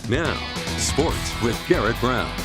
Now, sports with Garrett Brown.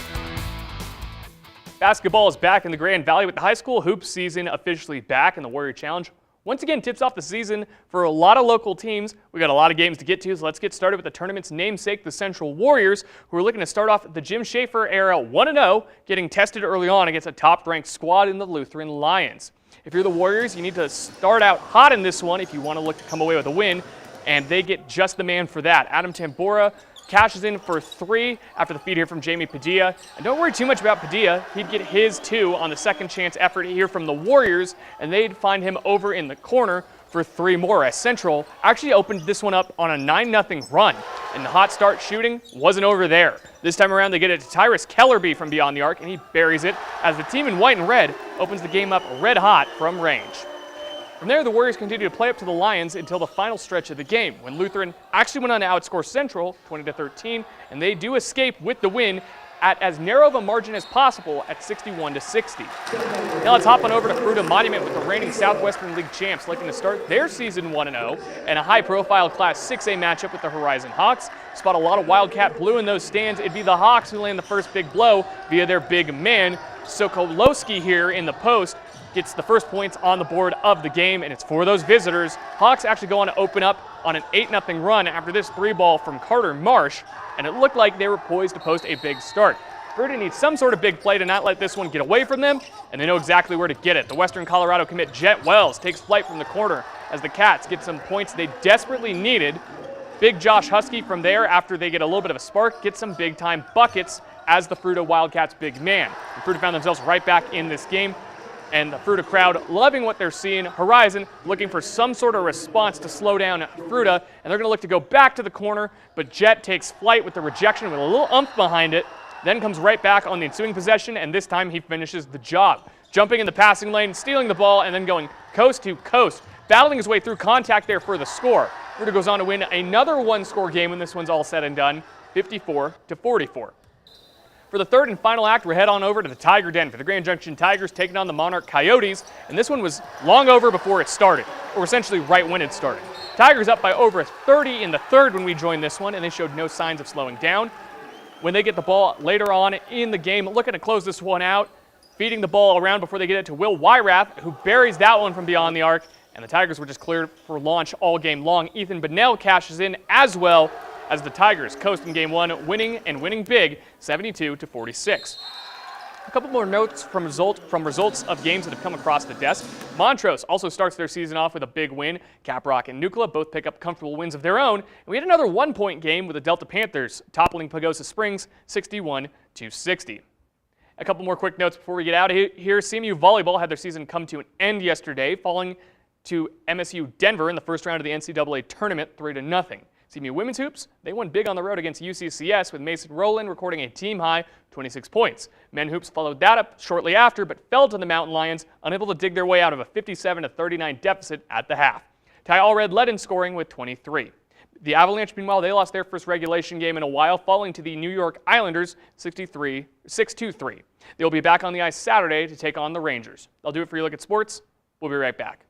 Basketball is back in the Grand Valley with the high school hoops season officially back, and the Warrior Challenge once again tips off the season for a lot of local teams. We got a lot of games to get to, so let's get started with the tournament's namesake, the Central Warriors, who are looking to start off the Jim Schaefer era 1-0, getting tested early on against a top-ranked squad in the Lutheran Lions. If you're the Warriors, you need to start out hot in this one if you want to look to come away with a win, and they get just the man for that. Adam Tambora cashes in for 3 after the feed here from Jamie Padilla. And don't worry too much about Padilla. He'd get his 2 on the second chance effort here from the Warriors, and they'd find him over in the corner for 3 more, as Central actually opened this one up on a 9-0 run. And the hot start shooting wasn't over there. This time around, they get it to Tyrus Kellerby from beyond the arc, and he buries it as the team in white and red opens the game up red hot from range. From there, the Warriors continue to play up to the Lions until the final stretch of the game, when Lutheran actually went on to outscore Central 20-13, and they do escape with the win at as narrow of a margin as possible at 61-60. Now let's hop on over to Fruita Monument with the reigning Southwestern League champs looking to start their season 1-0 and a high-profile Class 6A matchup with the Horizon Hawks. Spot a lot of Wildcat blue in those stands. It'd be the Hawks who land the first big blow via their big man, Sokolowski, here in the post. Gets the first points on the board of the game, and it's for those visitors. Hawks actually go on to open up on an 8-0 run after this 3-ball from Carter Marsh, and it looked like they were poised to post a big start. Fruita needs some sort of big play to not let this one get away from them, and they know exactly where to get it. The Western Colorado commit Jet Wells takes flight from the corner as the Cats get some points they desperately needed. Big Josh Husky from there, after they get a little bit of a spark, gets some big-time buckets as the Fruita Wildcats' big man. And Fruita found themselves right back in this game, and the Fruita crowd loving what they're seeing. Horizon looking for some sort of response to slow down Fruita, and they're going to look to go back to the corner, but Jet takes flight with the rejection with a little umph behind it, then comes right back on the ensuing possession, and this time he finishes the job. Jumping in the passing lane, stealing the ball, and then going coast to coast, battling his way through contact there for the score. Fruita goes on to win another one-score game when this one's all said and done, 54-44. For the third and final act, we're head on over to the Tiger Den for the Grand Junction Tigers taking on the Monarch Coyotes, and this one was long over before it started, or essentially right when it started. Tigers up by over 30 in the third when we joined this one, and they showed no signs of slowing down. When they get the ball later on in the game, looking to close this one out, feeding the ball around before they get it to Will Wyrath, who buries that one from beyond the arc, and the Tigers were just cleared for launch all game long. Ethan Bunnell cashes in as well, as the Tigers coast in game 1, winning big, 72-46. A couple more notes from results of games that have come across the desk. Montrose also starts their season off with a big win. Caprock and Nucla both pick up comfortable wins of their own. And we had another one-point game with the Delta Panthers toppling Pagosa Springs 61-60. A couple more quick notes before we get out of here. CMU Volleyball had their season come to an end yesterday, falling to MSU Denver in the first round of the NCAA tournament 3-0. CMU Women's Hoops, they won big on the road against UCCS with Mason Rowland recording a team-high 26 points. Men Hoops followed that up shortly after, but fell to the Mountain Lions, unable to dig their way out of a 57-39 deficit at the half. Ty Allred led in scoring with 23. The Avalanche, meanwhile, they lost their first regulation game in a while, falling to the New York Islanders 6-2-3. They'll be back on the ice Saturday to take on the Rangers. That'll do it for your look at sports. We'll be right back.